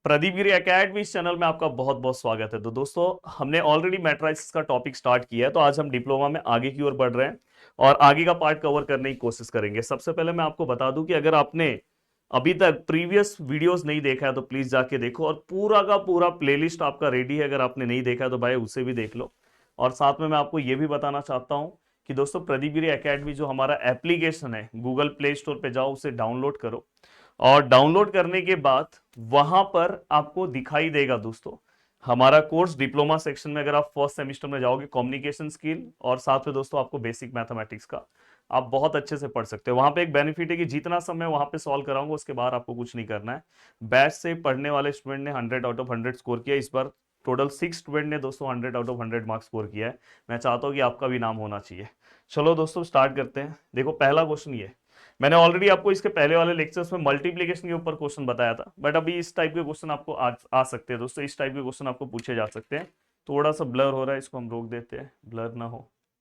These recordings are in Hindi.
प्रदीप गिरी एकेडमी इस चैनल में आपका बहुत बहुत स्वागत है। तो दोस्तों, हमने ऑलरेडी मैट्रिसेस का टॉपिक स्टार्ट किया है, तो आज हम डिप्लोमा में आगे की ओर बढ़ रहे हैं और आगे का पार्ट कवर करने की कोशिश करेंगे। सबसे पहले मैं आपको बता दूं कि अगर आपने अभी तक प्रीवियस वीडियोस नहीं देखा है तो प्लीज जाके देखो, और पूरा का पूरा प्लेलिस्ट आपका रेडी है। अगर आपने नहीं देखा है तो भाई उसे भी देख लो। और साथ में मैं आपको यह भी बताना चाहता हूं कि दोस्तों, प्रदीप गिरी एकेडमी जो हमारा एप्लीकेशन है, गूगल प्ले स्टोर पे जाओ, उसे डाउनलोड करो। और डाउनलोड करने के बाद वहां पर आपको दिखाई देगा दोस्तों हमारा कोर्स डिप्लोमा सेक्शन में। अगर आप फर्स्ट सेमेस्टर में जाओगे, कम्युनिकेशन स्किल और साथ में दोस्तों आपको बेसिक मैथमेटिक्स का आप बहुत अच्छे से पढ़ सकते हो। वहां पे एक बेनिफिट है कि जितना समय वहां पे सॉल्व कराऊंगा उसके बाद आपको कुछ नहीं करना है। बैच से पढ़ने वाले स्टूडेंट ने 100 आउट ऑफ 100 स्कोर किया। इस बार टोटल 6 स्टूडेंट ने दोस्तों 100 आउट ऑफ 100 मार्क्स स्कोर किया है। मैं चाहता हूं कि आपका भी नाम होना चाहिए। चलो दोस्तों, स्टार्ट करते हैं। देखो, पहला क्वेश्चन ये, मैंने ऑलरेडी आपको इसके पहले वाले लेक्चर्स में मल्टीप्लिकेशन के ऊपर क्वेश्चन बताया था, बट अभी इस टाइप के क्वेश्चन आपको आ सकते हैं दोस्तों। इस टाइप के क्वेश्चन आपको पूछे जा सकते हैं। थोड़ा सा ब्लर हो रहा है, इसको हम रोक देते हैं, ब्लर ना हो।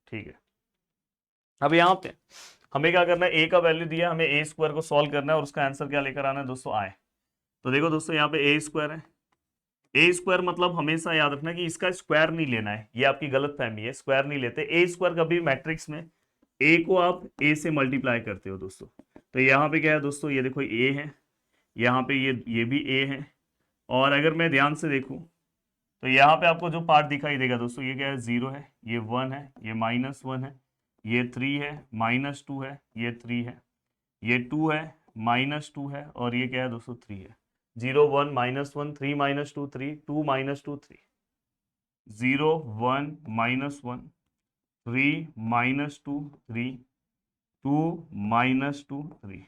ठीक है, अब यहाँ पे हमें क्या करना है, ए का वैल्यू दिया, हमें ए स्क्वायर को सॉल्व करना है और उसका आंसर क्या लेकर आना है दोस्तों, आए। तो देखो दोस्तों, यहाँ पे ए स्क्वायर है। ए स्क्वायर मतलब हमेशा याद रखना कि इसका स्क्वायर नहीं लेना है, ये आपकी गलत फहमी है। स्क्वायर नहीं लेते ए स्क्वायर कभी मैट्रिक्स में। ए को आप ए से मल्टीप्लाई करते हो दोस्तों। तो यहाँ पे क्या है दोस्तों, ये देखो ए है, यहाँ पे ये भी ए है। और अगर मैं ध्यान से देखूं तो यहाँ पे आपको जो पार्ट दिखाई देगा दोस्तों, ये क्या है, 0 है, ये 1 है, ये -1 है, ये 3 है, -2 है, ये 3 है, ये 2 है, -2 है, और ये क्या है दोस्तों, 3 है। 0 1 -1 3 -2 3 2 -2 3 0 1 -1 3 -2 3 2 -2 3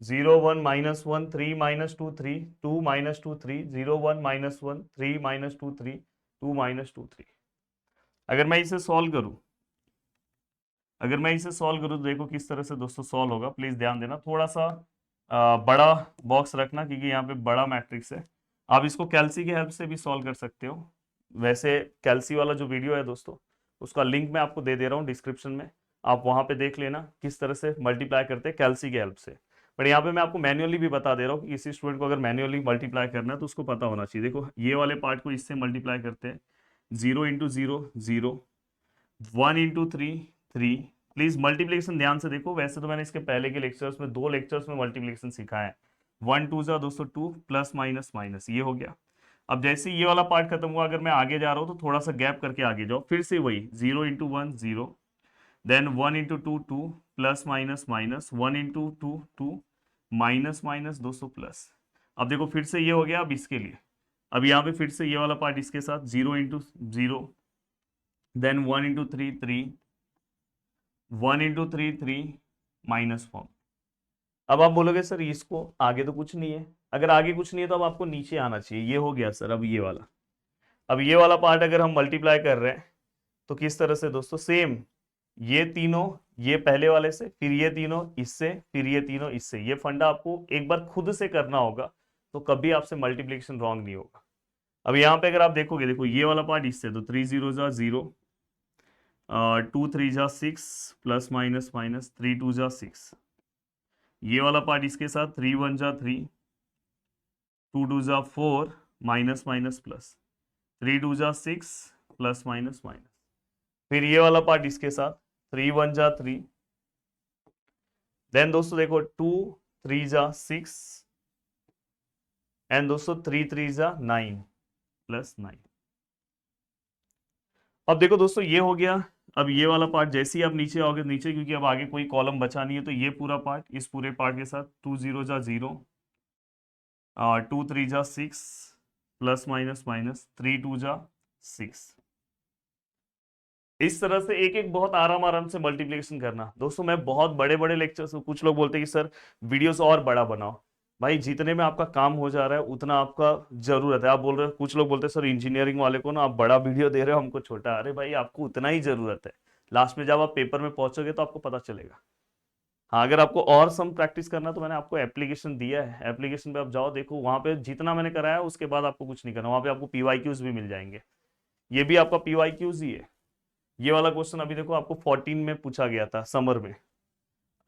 0 1 -1 3 -2 3 2 -2 3 0 1 -1 3 -2 3 2 -2 3। अगर मैं इसे सॉल्व करूं, तो देखो किस तरह से दोस्तों सॉल्व होगा। प्लीज ध्यान देना, थोड़ा सा बड़ा बॉक्स रखना क्योंकि यहाँ पे बड़ा मैट्रिक्स है। आप इसको कैल्सी की हेल्प से भी सॉल्व कर सकते हो। वैसे कैल्सी वाला जो वीडियो है दोस्तों, उसका लिंक मैं आपको दे रहा हूँ डिस्क्रिप्शन में। आप वहां पे देख लेना किस तरह से मल्टीप्लाई करते हैं कैल्सी की हेल्प से। बट यहाँ पे मैं आपको मैन्युअली भी बता दे रहा हूँ कि किसी स्टूडेंट को अगर मैन्युअली मल्टीप्लाई करना है तो उसको पता होना चाहिए। देखो, ये वाले पार्ट को इससे मल्टीप्लाई करते हैं, 0 × 0 0, 1 × 3 3। प्लीज मल्टीप्लिकेशन ध्यान से देखो। वैसे तो मैंने इसके पहले के लेक्चर्स में 2 लेक्चर्स में मल्टीप्लिकेशन सिखाया है। 1 2 जा दोस्तों 2, प्लस माइनस माइनस, ये हो गया। अब जैसे ये वाला पार्ट खत्म हुआ, अगर मैं आगे जा रहा हूँ तो थोड़ा सा गैप करके आगे जाओ, फिर से वही 0 × 1 0, then 1 × 2 2, plus minus minus, 1 × 2 2, minus minus दोस्तों प्लस। अब देखो फिर से ये हो गया। अब इसके लिए, अब यहाँ पे फिर से ये वाला पार्ट इसके साथ 0 × 0, देन 1 × 3 3, 1 × 3 3, माइनस फॉर्म। अब आप बोलोगे सर इसको आगे तो कुछ नहीं है। अगर आगे कुछ नहीं है तो अब आपको नीचे आना चाहिए। ये हो गया सर। अब ये वाला, अब ये वाला पार्ट अगर हम मल्टीप्लाई कर रहे हैं तो किस तरह से दोस्तों, सेम ये तीनों, ये पहले वाले से, फिर ये तीनों इससे, फिर ये तीनों इससे। ये फंडा आपको एक बार खुद से करना होगा, तो कभी आपसे मल्टीप्लिकेशन रॉन्ग नहीं होगा। अब यहाँ पे अगर आप देखोगे, देखो ये वाला पार्ट इससे, तो 3 0 जा 0, 2 3 जा 6, प्लस माइनस माइनस, 3 2 जा 6। ये वाला पार्ट इसके साथ 3 1 जा 3, 2 2 जा 4, माइनस माइनस प्लस, 3 2 जा 6, प्लस माइनस माइनस। फिर ये वाला पार्ट इसके साथ 3 1 जा 3, देन दोस्तों देखो 2 3 जा 6, एंड दोस्तों 3 3 जा 9, प्लस 9। अब देखो दोस्तों ये हो गया। अब ये वाला पार्ट जैसे ही आप नीचे आओगे, नीचे क्योंकि अब आगे कोई कॉलम बचा नहीं है, तो ये पूरा पार्ट इस पूरे पार्ट के साथ 2 0 जा 0, 2 3 जा 6, प्लस माइनस माइनस, 3 2 जा 6। इस तरह से एक एक बहुत आराम आराम से मल्टीप्लिकेशन करना दोस्तों। मैं बहुत बड़े बड़े लेक्चर्स, कुछ लोग बोलते हैं कि सर वीडियोस और बड़ा बनाओ। भाई जितने में आपका काम हो जा रहा है उतना आपका जरूरत है। आप बोल रहे हो, कुछ लोग बोलते हैं सर इंजीनियरिंग वाले को ना आप बड़ा वीडियो दे रहे हो, हमको छोटा। अरे भाई, आपको उतना ही जरूरत है। लास्ट में जब आप पेपर में पहुंचोगे तो आपको पता चलेगा। हाँ, अगर आपको और सम प्रैक्टिस करना तो मैंने आपको एप्लीकेशन दिया है। एप्लीकेशन पे आप जाओ, देखो वहां पे जितना मैंने कराया उसके बाद आपको कुछ नहीं करना। वहां पे आपको PYQs भी मिल जाएंगे। ये भी आपका PYQs ही है। ये वाला क्वेश्चन अभी देखो आपको 14 में पूछा गया था समर में,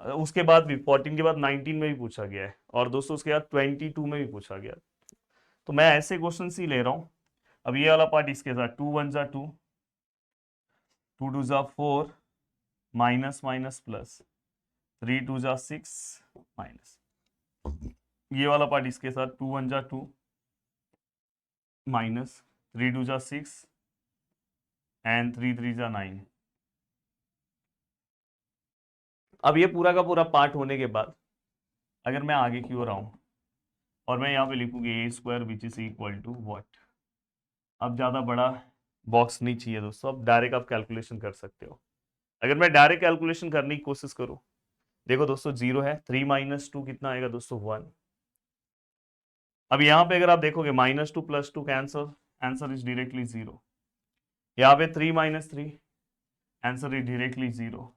उसके बाद भी 14 के बाद 19 में भी पूछा गया है, और दोस्तों उसके बाद 22 में भी पूछा गया। तो मैं ऐसे क्वेश्चन ही ले रहा हूं। अब ये वाला पार्ट इसके साथ 2 1 जा 2, 2 2 जा 4, माइनस माइनस प्लस, 3 2 जा 6 माइनस, ये वाला पार्ट इसके साथ 2 1 जा 2, माइनस 3 2 जा 6 एंड 3 3 जा 9। अब ये पूरा का पूरा पार्ट होने के बाद अगर मैं आगे की ओर आऊं और मैं यहाँ पे लिखूंगी A square which is equal to what. अब ज़्यादा बड़ा बॉक्स नहीं चाहिए दोस्तों, अब डायरेक्ट आप कैलकुलेशन कर सकते हो। अगर मैं डायरेक्ट कैलकुलेशन करने की कोशिश करूं, देखो दोस्तों 0 है, 3 माइनस 2 कितना आएगा दोस्तों 1। अब यहाँ पे अगर आप देखोगे -2 + 2 कैंसल, आंसर इज डायरेक्टली 0। यहाँ पे 3 माइनस 3, आंसर इज डायरेक्टली 0।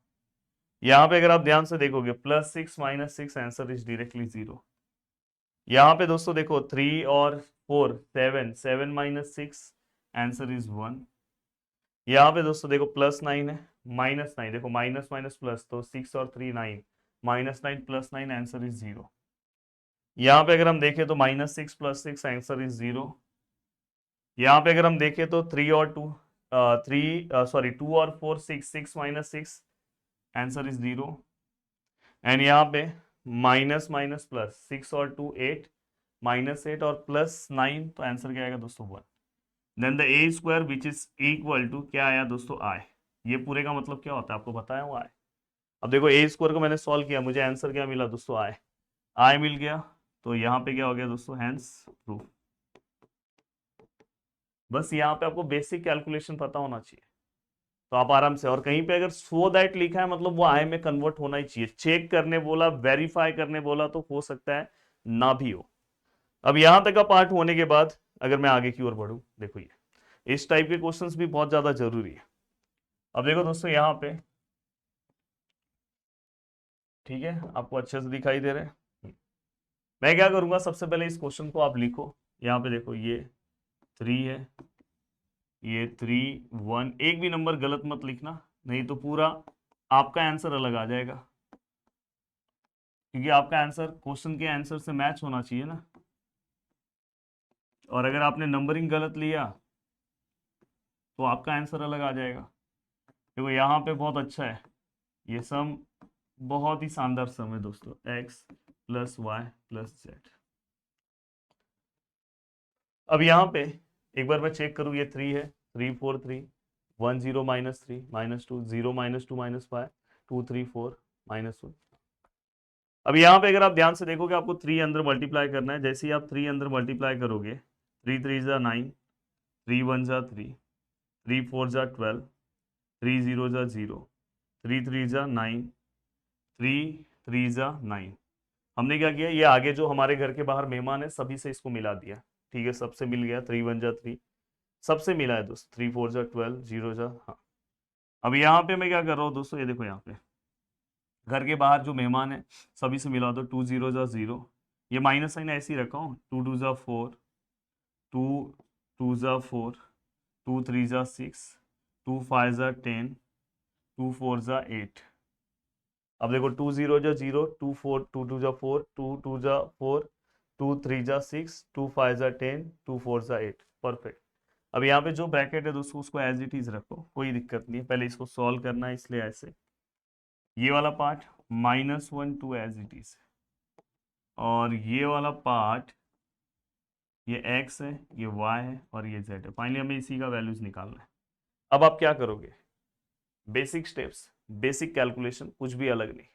यहाँ पे अगर आप ध्यान से देखोगे +6 - 6, आंसर इज डायरेक्टली 0। यहाँ पे दोस्तों देखो 3 और 4 7, 7 - 6, आंसर इज 1। यहाँ पे दोस्तों देखो +9 है, -9, देखो माइनस माइनस प्लस, तो 6 और 3 9, -9 + 9, आंसर इज 0। यहाँ पे अगर हम देखें तो -6 + 6, आंसर इज 0। यहाँ पे अगर हम देखें तो 3 और 2 2 और 4 6, 6 - 6, आंसर इज 0। एंड यहाँ पे माइनस माइनस प्लस, 6 और 2 8, -8 और +9, तो आंसर क्या आएगा दोस्तों 1। Then the A square which is equal to क्या आया दोस्तों आई। ये पूरे का मतलब क्या होता है आपको बताया हुआ है। अब देखो ए स्क्वायर को मैंने सॉल्व किया, मुझे आंसर क्या मिला दोस्तों आई, आई मिल गया। तो यहाँ पे क्या हो गया दोस्तों, हैंस प्रूफ। बस यहाँ पे आपको बेसिक कैलकुलेशन पता होना चाहिए, तो आप आराम से, और कहीं पे अगर सो दैट लिखा है मतलब वो आई में कन्वर्ट होना ही चाहिए। चेक करने बोला, वेरीफाई करने बोला तो हो सकता है ना भी हो। अब यहां तक का पार्ट होने के बाद अगर मैं आगे की ओर बढ़ूं, देखो ये इस टाइप के क्वेश्चंस भी बहुत ज्यादा जरूरी है। अब देखो दोस्तों यहाँ पे, ठीक है, आपको अच्छे से दिखाई दे रहे हैं। मैं क्या करूंगा, सबसे पहले इस क्वेश्चन को आप लिखो। यहाँ पे देखो ये 3 है, ये 3 1, एक भी नंबर गलत मत लिखना, नहीं तो पूरा आपका आंसर अलग आ जाएगा, क्योंकि आपका आंसर क्वेश्चन के आंसर से मैच होना चाहिए ना। और अगर आपने नंबरिंग गलत लिया तो आपका आंसर अलग आ जाएगा। देखो यहाँ पे बहुत अच्छा है, ये सम बहुत ही शानदार सम है दोस्तों, x + y + z। अब यहाँ पे एक बार मैं चेक करूँ, ये 3 है, 3 4 3 1 0 -3 -2 0 -2 -5 2 3 4 -1। अब यहाँ पे अगर आप ध्यान से देखोगे, आपको 3 अंदर मल्टीप्लाई करना है। जैसे ही आप 3 अंदर मल्टीप्लाई करोगे, 3 3 जा 9, 3 1 जा 3, 3 4 जा 12, 3 0 जा 0, 3 3 जा 9, 3 3 जा 9। हमने क्या किया, ये आगे जो हमारे घर के बाहर मेहमान है सभी से इसको मिला दिया। ठीक है, सबसे मिल गया, 3 1 जा 3, सबसे मिला है दोस्तों, 3 4 जा 12, 0 जा, हाँ। अब यहाँ पे मैं क्या कर रहा हूँ दोस्तों, ये देखो यहाँ पे घर के बाहर जो मेहमान है सभी से मिला दो, 2 0 जा 0, ये माइनस साइन ऐसे ही रखा हूँ, 2 2 जा 4, 2 2 जा 4, 2 3 जा 6, 2 5 जा 10, 2 4 जा 8। अब देखो 2 0 जा 0, 2 4 2 2 जा 4, 2 2 जा 4, 2 3 जा 6, 2 5 जा 10, 2 4 जा 8, परफेक्ट। अब यहाँ पे जो ब्रैकेट है दोस्तों उसको एज इट इज रखो, कोई दिक्कत नहीं है, पहले इसको सॉल्व करना है इसलिए ऐसे। ये वाला पार्ट -1 2 एज इट इज, और ये वाला पार्ट, ये x है, ये y है और ये z है। फाइनली हमें इसी का वैल्यूज निकालना है। अब आप क्या करोगे, बेसिक स्टेप्स, बेसिक कैलकुलेशन, कुछ भी अलग नहीं।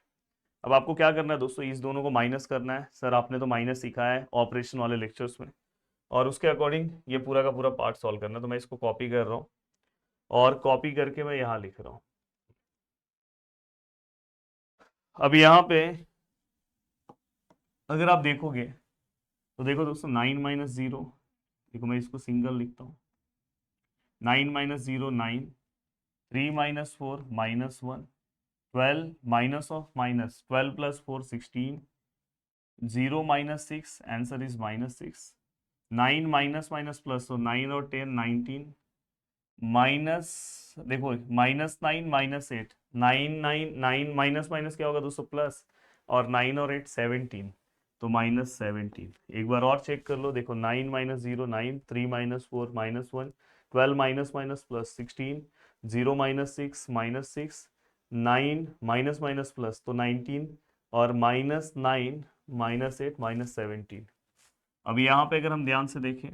अब आपको क्या करना है दोस्तों, इस दोनों को माइनस करना है। सर आपने तो माइनस सिखाया है ऑपरेशन वाले लेक्चर्स में, और उसके अकॉर्डिंग ये पूरा का पूरा पार्ट सॉल्व करना है। तो मैं इसको कॉपी कर रहा हूँ और कॉपी करके मैं यहाँ लिख रहा हूँ। अब यहाँ पे अगर आप देखोगे तो देखो दोस्तों 9 - 0, देखो मैं इसको सिंगल लिखता हूँ, 9 - 0 9, 3 - 4 -1, 12 minus of minus, 12 + 4 16, 0 - 6, answer is -6, 9 minus minus plus, तो 9 और 10 19, माइनस, देखो -9 -8, 9 9 9 माइनस माइनस क्या होगा दोस्तों प्लस, और 9 और 8 17, तो -17। एक बार और चेक कर लो, देखो 9 - 0 9, 3 - 4 -1, 12 minus minus plus 16, 0 - 6 -6, 9 minus minus plus तो 19, और -9 -8 -17। अब यहाँ पे अगर हम ध्यान से देखें,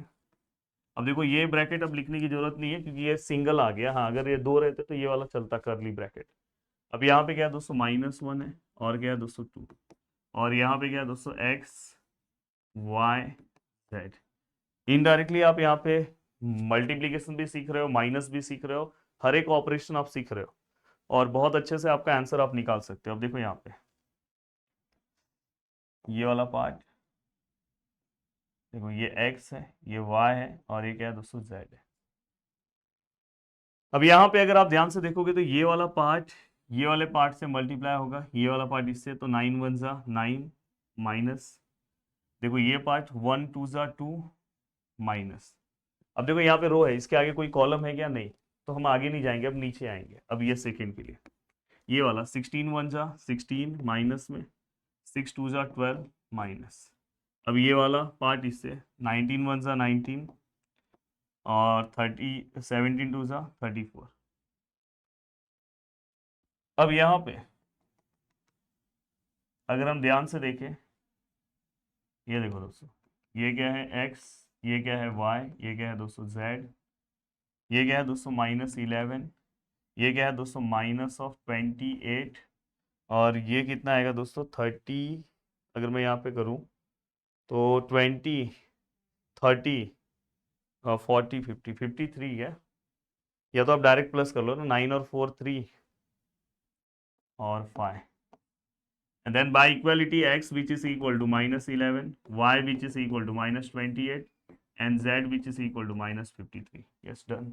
अब देखो ये ब्रैकेट अब लिखने की जरूरत नहीं है क्योंकि ये सिंगल आ गया। हाँ, अगर ये दो रहते तो ये वाला चलता, करली ब्रैकेट। अब यहाँ पे क्या है दोस्तों, -1 है, और क्या है दोस्तों 2, और यहाँ पे क्या है दोस्तों x y z। इनडायरेक्टली आप यहाँ पे मल्टीप्लीकेशन भी सीख रहे हो, माइनस भी सीख रहे हो, हर एक ऑपरेशन आप सीख रहे हो, और बहुत अच्छे से आपका आंसर आप निकाल सकते हो। अब देखो यहाँ पे ये वाला पार्ट, देखो ये x है, ये y है, और ये क्या है दोस्तों z है। अब यहाँ पे अगर आप ध्यान से देखोगे तो ये वाला पार्ट ये वाले पार्ट से मल्टीप्लाई होगा, ये वाला पार्ट इससे, तो 9 1 जा 9 माइनस, देखो ये पार्ट 1 2 जा 2 माइनस। अब देखो यहाँ पे रो है, इसके आगे कोई कॉलम है क्या, नहीं, तो हम आगे नहीं जाएंगे, अब नीचे आएंगे। अब ये सेकेंड के लिए ये वाला 16 1 जा 16 माइनस में, 6 2 जा 12 माइनस। अब ये वाला पार्ट इससे 19 1 जा 19, और 30 17 2 जा 34। अब यहाँ पे अगर हम ध्यान से देखें, ये देखो दोस्तों, ये क्या है x, ये क्या है y, ये क्या है दोस्तों z, ये क्या है दोस्तों -11, ये क्या है दोस्तों -28, और ये कितना आएगा दोस्तों 30। अगर मैं यहाँ पे करूँ तो 20 30 40 50 53 है, या तो आप डायरेक्ट प्लस कर लो ना, 9 और 4 3 और 5, and then by equality x which is equal to -11, y which is equal to -28, and z which is equal to -53। yes done।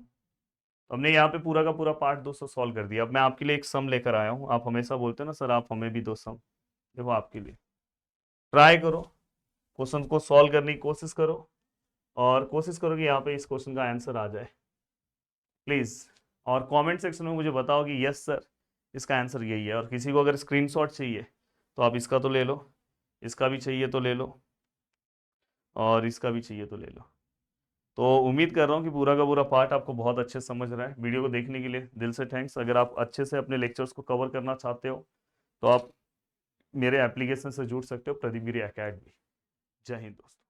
हमने यहाँ पे पूरा का पूरा पार्ट दोस्तों सॉल्व कर दिया। अब मैं आपके लिए एक सम लेकर आया हूँ। आप हमेशा बोलते हैं ना सर आप हमें भी दो सम, देखो आपके लिए ट्राई करो, क्वेश्चन को सॉल्व करने की कोशिश करो, और कोशिश करो कि यहाँ पे इस क्वेश्चन का आंसर आ जाए प्लीज। और कमेंट सेक्शन में मुझे बताओ कि यस सर इसका आंसर यही है। और किसी को अगर स्क्रीनशॉट चाहिए तो आप इसका तो ले लो, इसका भी चाहिए तो ले लो, और इसका भी चाहिए तो ले लो। तो उम्मीद कर रहा हूँ कि पूरा का पूरा पार्ट आपको बहुत अच्छे से समझ रहा है। वीडियो को देखने के लिए दिल से थैंक्स। अगर आप अच्छे से अपने लेक्चर्स को कवर करना चाहते हो तो आप मेरे एप्लीकेशन से जुड़ सकते हो, प्रदीप गिरी एकेडमी। जय हिंद दोस्तों।